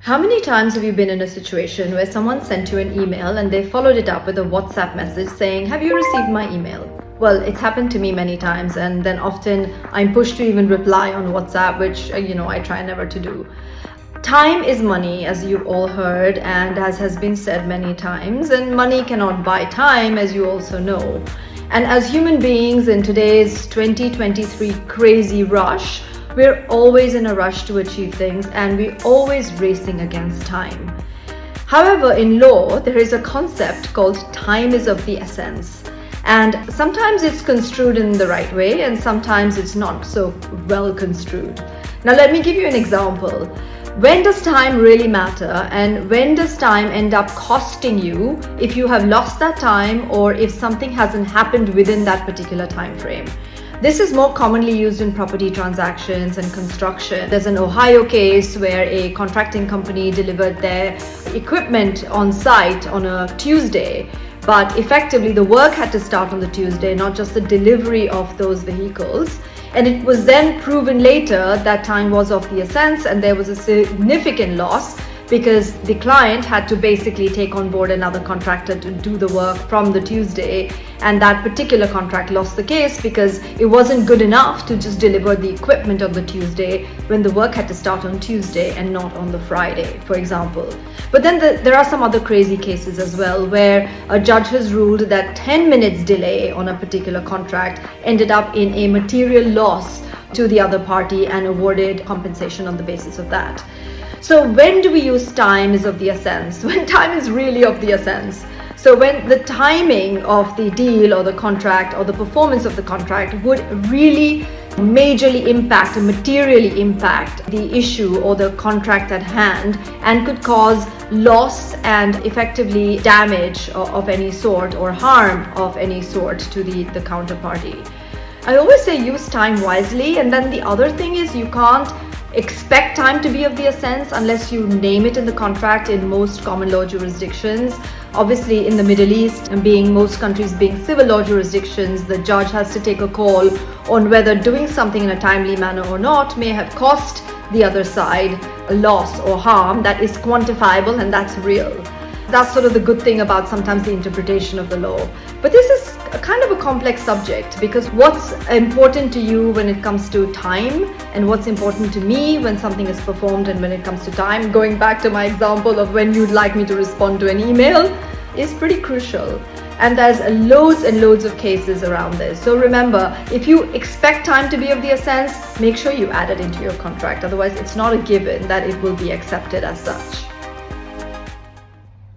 How many times have you been in a situation where someone sent you an email and they followed it up with a WhatsApp message saying, "Have you received my email?" Well, it's happened to me many times, and then often I'm pushed to even reply on WhatsApp, which, I try never to do. Time is money, as you've all heard, and as has been said many times, and money cannot buy time, as you also know. And as human beings in today's 2023 crazy rush, we're always in a rush to achieve things, and we're always racing against time. However, in law, there is a concept called time is of the essence. And sometimes it's construed in the right way, and sometimes it's not so well construed. Now, let me give you an example. When does time really matter, and when does time end up costing you if you have lost that time or if something hasn't happened within that particular time frame? This is more commonly used in property transactions and construction. There's an Ohio case where a contracting company delivered their equipment on site on a Tuesday, but effectively the work had to start on the Tuesday, not just the delivery of those vehicles. And it was then proven later that time was of the essence, and there was a significant loss because the client had to basically take on board another contractor to do the work from the Tuesday, and that particular contract lost the case because it wasn't good enough to just deliver the equipment on the Tuesday when the work had to start on Tuesday and not on the Friday, for example. But then there are some other crazy cases as well where a judge has ruled that 10 minutes delay on a particular contract ended up in a material loss to the other party and awarded compensation on the basis of that. So when do we use time is of the essence? When time is really of the essence. So when the timing of the deal or the contract or the performance of the contract would really majorly impact and materially impact the issue or the contract at hand and could cause loss and effectively damage of any sort or harm of any sort to the counterparty. I always say use time wisely, and then the other thing is you can't expect time to be of the essence unless you name it in the contract in most common law jurisdictions. Obviously, in the Middle East, and most countries being civil law jurisdictions, the judge has to take a call on whether doing something in a timely manner or not may have cost the other side a loss or harm that is quantifiable and that's real. That's sort of the good thing about sometimes the interpretation of the law. But this is kind of a complex subject because what's important to you when it comes to time and what's important to me when something is performed and when it comes to time, going back to my example of when you'd like me to respond to an email, is pretty crucial. And there's loads and loads of cases around this. So remember, if you expect time to be of the essence, make sure you add it into your contract. Otherwise, it's not a given that it will be accepted as such.